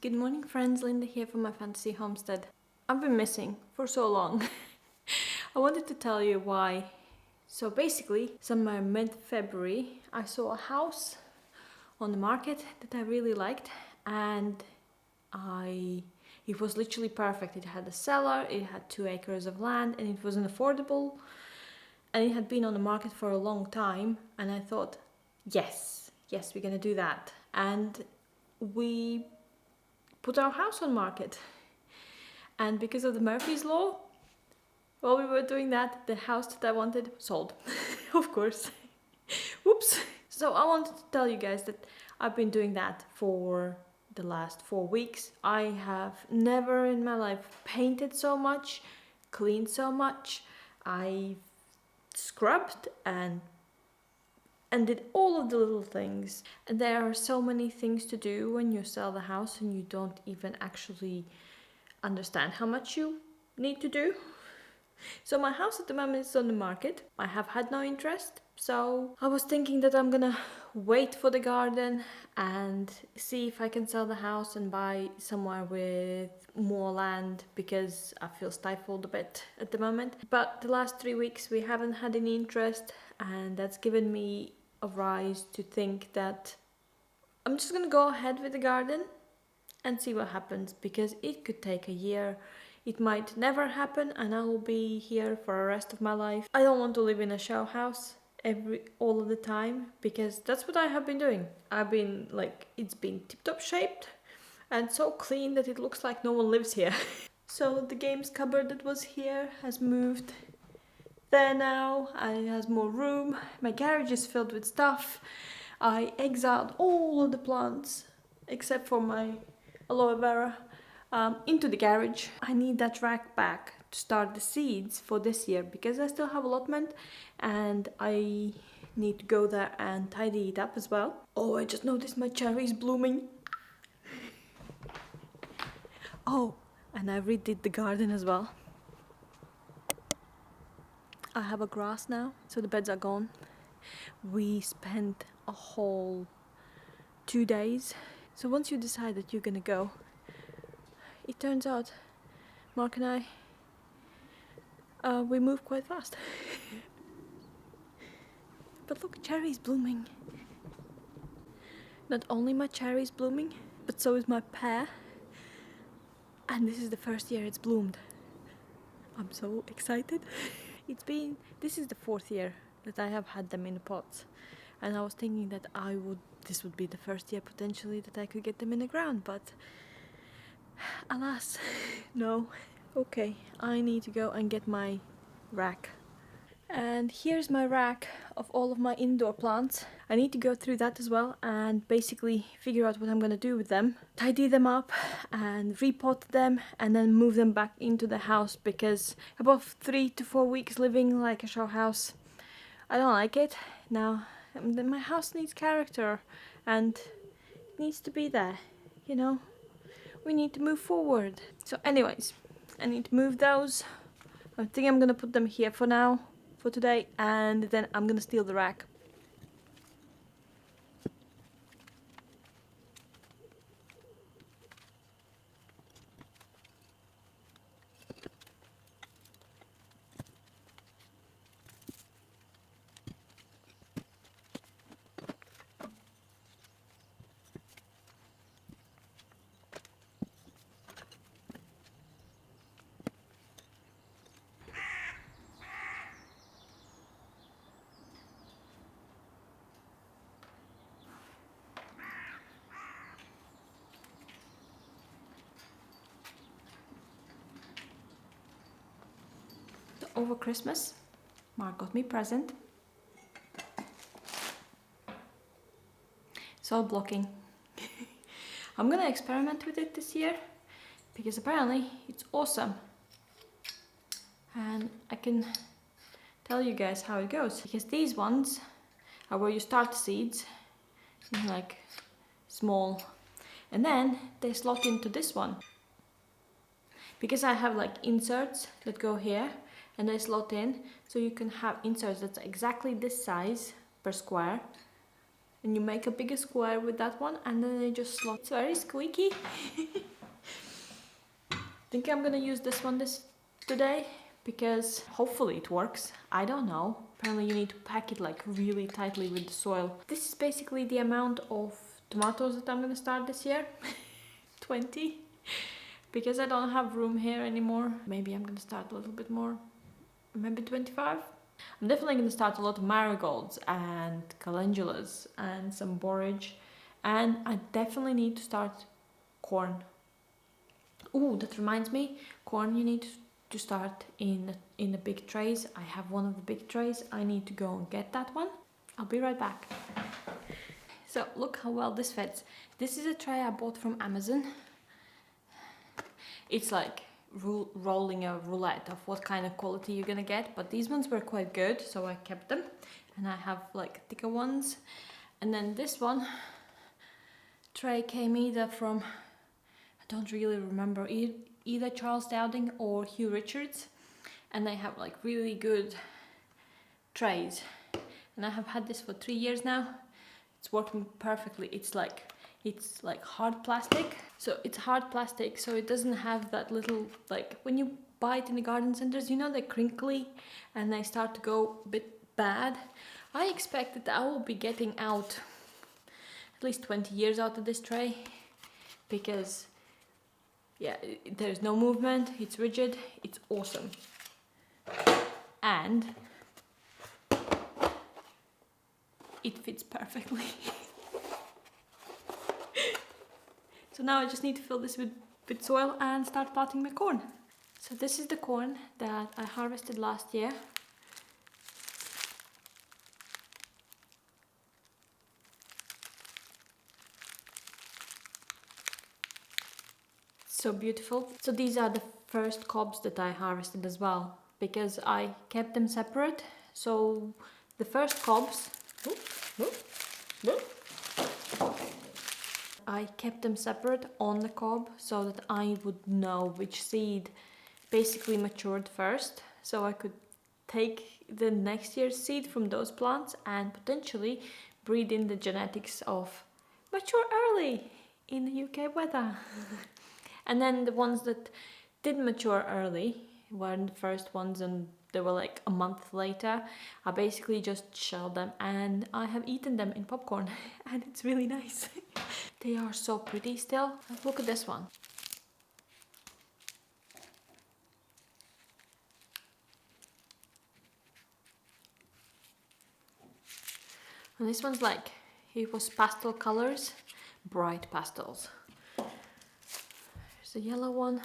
Good morning friends, Linda here from my fantasy homestead. I've been missing for so long. I wanted to tell you why. So basically, somewhere mid-February, I saw a house on the market that I really liked, and it was literally perfect. It had a cellar, it had 2 acres of land, and it wasn't affordable, and it had been on the market for a long time, and I thought, yes, we're gonna do that. And we put our house on market. And because of the Murphy's Law, while we were doing that, the house that I wanted sold. Of course. Whoops. So I wanted to tell you guys that I've been doing that for the last 4 weeks. I have never in my life painted so much, cleaned so much. I scrubbed and did all of the little things. And there are so many things to do when you sell the house and you don't even actually understand how much you need to do. So my house at the moment is on the market. I have had no interest, so I was thinking that I'm gonna wait for the garden and see if I can sell the house and buy somewhere with more land, because I feel stifled a bit at the moment. But the last 3 weeks we haven't had any interest, and that's given me a rise to think that I'm just gonna go ahead with the garden and see what happens, because it could take a year. It might never happen and I will be here for the rest of my life. I don't want to live in a show house all of the time, because that's what I have been doing. It's been tip-top shaped and so clean that it looks like no one lives here. So the games cupboard that was here has moved there now, and it has more room. My garage is filled with stuff. I exiled all of the plants except for my aloe vera into the garage. I need that rack back to start the seeds for this year, because I still have allotment and I need to go there and tidy it up as well. Oh, I just noticed my cherry is blooming. Oh, and I redid the garden as well. I have a grass now, so the beds are gone. We spent a whole 2 days. So once you decide that you're gonna go, it turns out Mark and I, we move quite fast. But look, cherry is blooming. Not only my cherry is blooming, but so is my pear. And this is the first year it's bloomed. I'm so excited. This is the 4th year that I have had them in the pots. And I was thinking that this would be the first year potentially that I could get them in the ground, but alas, no. Okay, I need to go and get my rack. And here's my rack of all of my indoor plants. I need to go through that as well and basically figure out what I'm gonna do with them. Tidy them up and repot them and then move them back into the house, because about 3 to 4 weeks living like a show house, I don't like it. Now, my house needs character and it needs to be there, you know? We need to move forward. So anyways, I need to move those. I think I'm gonna put them here for now, for today, and then I'm gonna steal the rack. So over Christmas, Mark got me a present. Soil blocking. I'm gonna experiment with it this year, because apparently it's awesome. And I can tell you guys how it goes, because these ones are where you start the seeds, like small, and then they slot into this one. Because I have like inserts that go here and they slot in, so you can have inserts that's exactly this size per square. and you make a bigger square with that one, and then they just slot. It's very squeaky. I think I'm gonna use this one today because hopefully it works. I don't know. Apparently you need to pack it like really tightly with the soil. This is basically the amount of tomatoes that I'm gonna start this year. 20. Because I don't have room here anymore. Maybe I'm gonna start a little bit more. Maybe 25. I'm definitely gonna start a lot of marigolds and calendulas and some borage. And I definitely need to start corn. Ooh, that reminds me, corn you need to start in the big trays. I have one of the big trays. I need to go and get that one. I'll be right back. So look how well this fits. This is a tray I bought from Amazon. It's like rolling a roulette of what kind of quality you're gonna get, but these ones were quite good, so I kept them. And I have like thicker ones. And then this one tray came either from, I don't really remember, either Charles Dowding or Hugh Richards, and they have like really good trays. And I have had this for 3 years now. It's working perfectly. It's like hard plastic. So it's hard plastic, so it doesn't have that little, like when you buy it in the garden centers, you know, they're crinkly and they start to go a bit bad. I expect that I will be getting out at least 20 years out of this tray, because yeah, there's no movement, it's rigid, it's awesome. And it fits perfectly. So now I just need to fill this with soil and start planting my corn. So this is the corn that I harvested last year. So beautiful. So these are the first cobs that I harvested as well, because I kept them separate. So the first cobs, I kept them separate on the cob so that I would know which seed basically matured first, so I could take the next year's seed from those plants and potentially breed in the genetics of mature early in the UK weather. And then the ones that did mature early were the first ones, and they were like a month later. I basically just shelled them and I have eaten them in popcorn and it's really nice. They are so pretty still. Look at this one. And this one's like, it was pastel colors, bright pastels. There's a yellow one.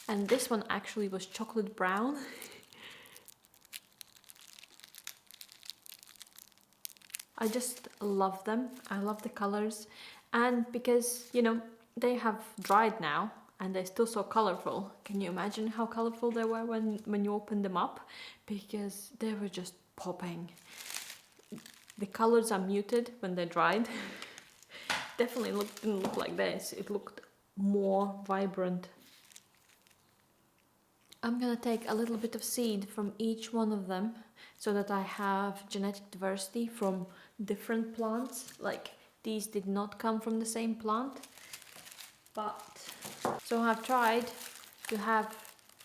And this one actually was chocolate brown. I just love them. I love the colors. And because, you know, they have dried now and they're still so colorful. Can you imagine how colorful they were when you opened them up? Because they were just popping. The colors are muted when they're dried. Definitely didn't look like this. It looked more vibrant. I'm gonna take a little bit of seed from each one of them so that I have genetic diversity from different plants. Like these did not come from the same plant, but so I've tried to have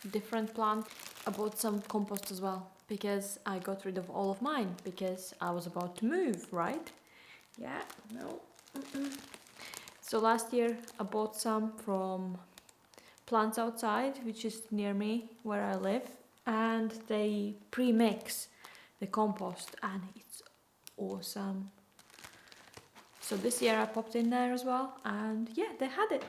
different plants. I bought some compost as well because I got rid of all of mine because I was about to move, right? Yeah, no. So last year I bought some from Plants Outside, which is near me where I live, and they pre-mix the compost and it's awesome. So this year I popped in there as well and yeah, they had it.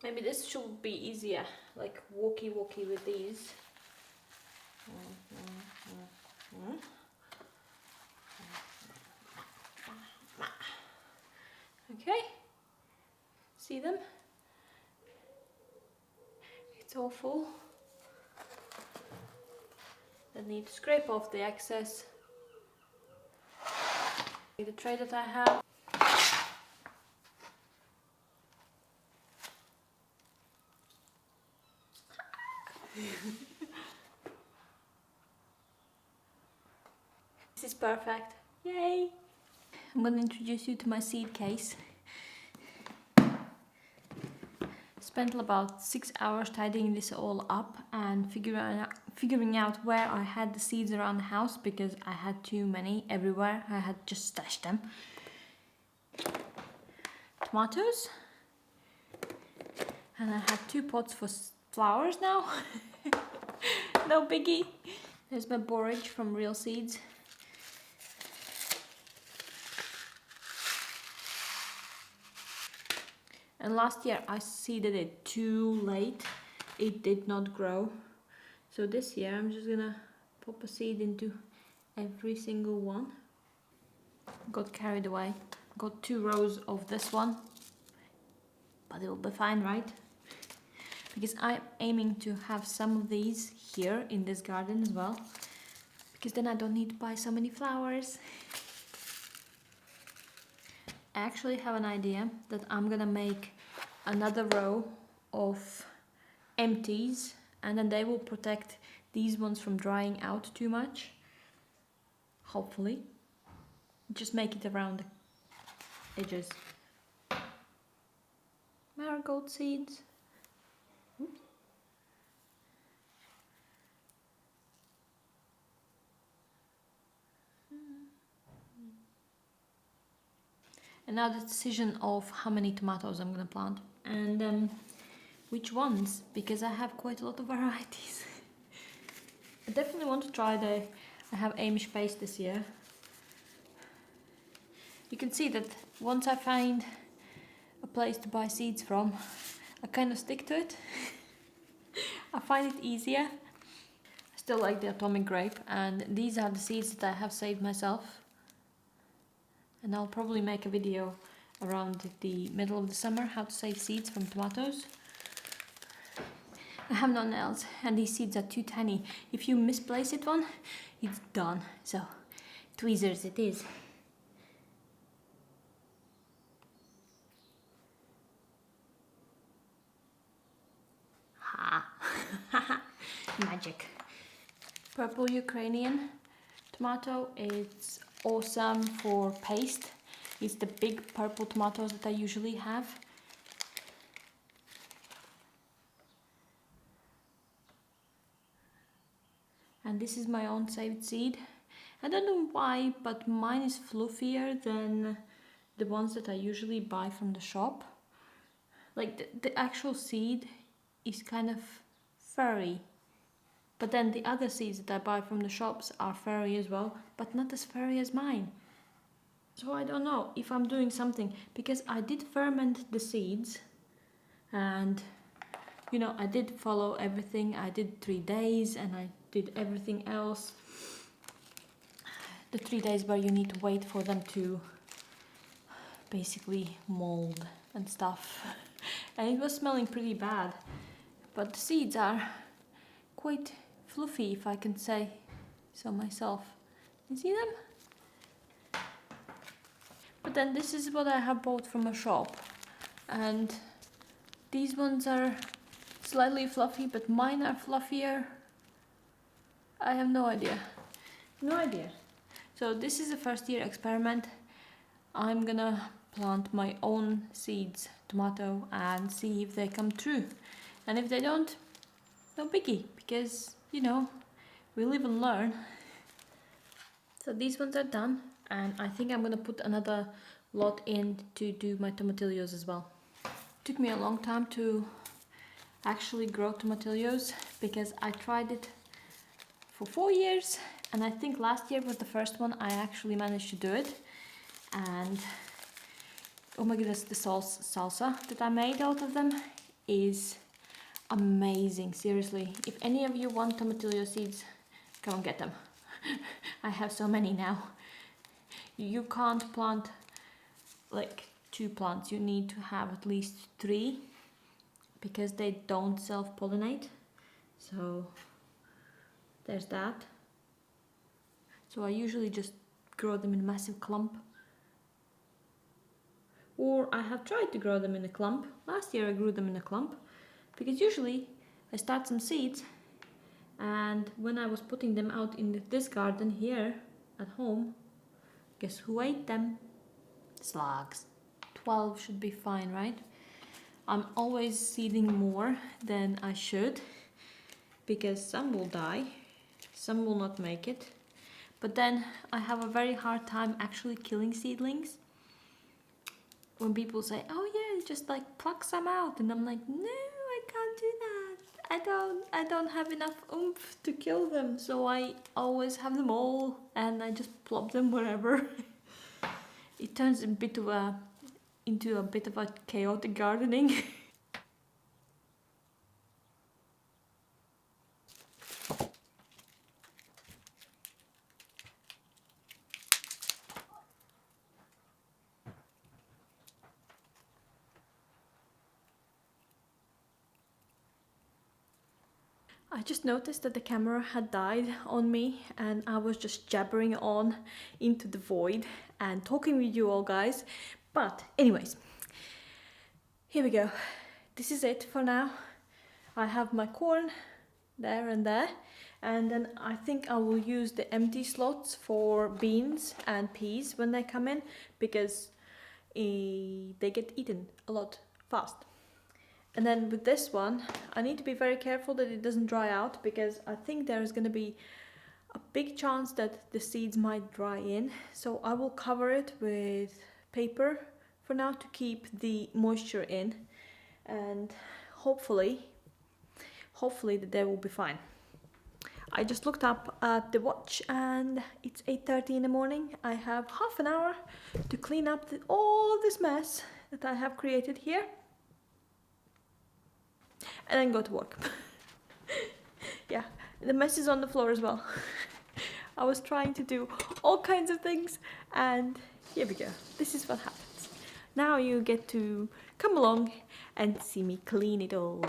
Maybe this should be easier, like walkie with these. Okay, See them? It's all full. I need to scrape off the excess. The tray that I have. This is perfect. Yay! I'm gonna introduce you to my seed case. Spent about 6 hours tidying this all up and figuring out where I had the seeds around the house because I had too many everywhere. I had just stashed them. Tomatoes. And I have 2 pots for flowers now. No biggie. There's my borage from Real Seeds. And last year I seeded it too late. It did not grow. So this year I'm just gonna pop a seed into every single one. Got carried away. Got 2 rows of this one. But it'll be fine, right? Because I'm aiming to have some of these here in this garden as well. Because then I don't need to buy so many flowers. I actually have an idea that I'm gonna make another row of empties and then they will protect these ones from drying out too much. Hopefully. Just make it around the edges. Marigold seeds. Oops. And now the decision of how many tomatoes I'm gonna plant and which ones, because I have quite a lot of varieties. I definitely want to try I have Amish paste this year. You can see that once I find a place to buy seeds from, I kind of stick to it. I find it easier. I still like the Atomic Grape, and these are the seeds that I have saved myself. And I'll probably make a video around the middle of the summer, how to save seeds from tomatoes. I have no nails, and these seeds are too tiny. If you misplace it one, it's done. So, tweezers it is. Ha! Magic. Purple Ukrainian tomato, it's awesome for paste. It's the big purple tomatoes that I usually have. And this is my own saved seed. I don't know why, but mine is fluffier than the ones that I usually buy from the shop. Like the actual seed is kind of furry. But then the other seeds that I buy from the shops are furry as well, but not as furry as mine. So I don't know if I'm doing something, because I did ferment the seeds and you know, I did follow everything. I did 3 days and I did everything else. The 3 days where you need to wait for them to basically mold and stuff. And it was smelling pretty bad. But the seeds are quite fluffy, if I can say so myself. You see them? But then this is what I have bought from a shop. And these ones are slightly fluffy, but mine are fluffier. I have no idea. No idea. So this is a first year experiment. I'm gonna plant my own seeds, tomato, and see if they come true. And if they don't, no biggie, because, you know, we live and learn. So these ones are done, and I think I'm gonna put another lot in to do my tomatillos as well. It took me a long time to actually grow tomatillos because I tried it for 4 years, and I think last year was the first one I actually managed to do it. And oh my goodness, the salsa that I made out of them is amazing. Seriously, if any of you want tomatillo seeds, come and get them. I have so many now. You can't plant like 2 plants. You need to have at least 3 because they don't self-pollinate. So there's that. So I usually just grow them in a massive clump. Or I have tried to grow them in a clump. Last year I grew them in a clump because usually I start some seeds, and when I was putting them out in this garden here at home, guess who ate them? Slugs. 12 should be fine, right? I'm always seeding more than I should because some will die, some will not make it. But then I have a very hard time actually killing seedlings. When people say, oh yeah, just like pluck some out, and I'm like, no, I can't do that. I don't have enough oomph to kill them, so I always have them all and I just plop them wherever. It turns into a bit of a chaotic gardening. I just noticed that the camera had died on me and I was just jabbering on into the void and talking with you all guys. But anyways, here we go. This is it for now. I have my corn there and there, and then I think I will use the empty slots for beans and peas when they come in because they get eaten a lot fast. And then with this one, I need to be very careful that it doesn't dry out because I think there's going to be a big chance that the seeds might dry in. So I will cover it with paper for now to keep the moisture in, and hopefully that they will be fine. I just looked up at the watch and it's 8:30 in the morning. I have half an hour to clean up all of this mess that I have created here and then go to work. Yeah, the mess is on the floor as well. I was trying to do all kinds of things and here we go. This is what happens. Now you get to come along and see me clean it all.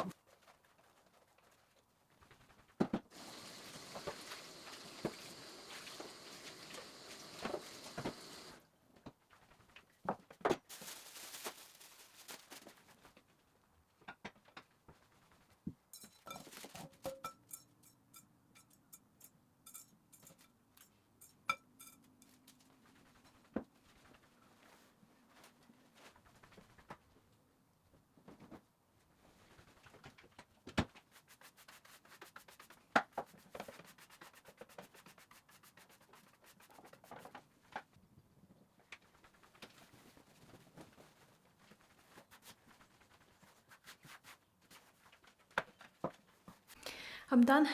I'm done.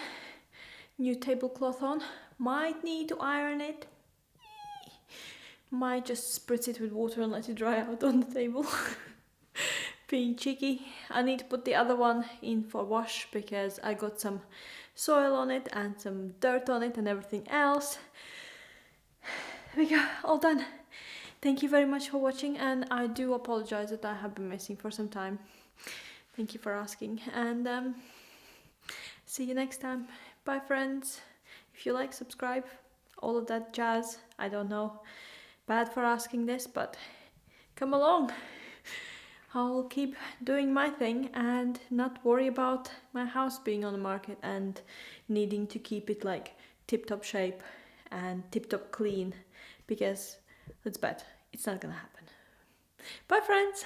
New tablecloth on. Might need to iron it. Might just spritz it with water and let it dry out on the table. Being cheeky. I need to put the other one in for wash because I got some soil on it and some dirt on it and everything else. There we go, all done. Thank you very much for watching, and I do apologize that I have been missing for some time. Thank you for asking, and see you next time. Bye friends. If you like, subscribe, all of that jazz. I don't know, bad for asking this, but come along. I'll keep doing my thing and not worry about my house being on the market and needing to keep it like tip-top shape and tip-top clean, because let's bet it's not gonna happen. Bye friends.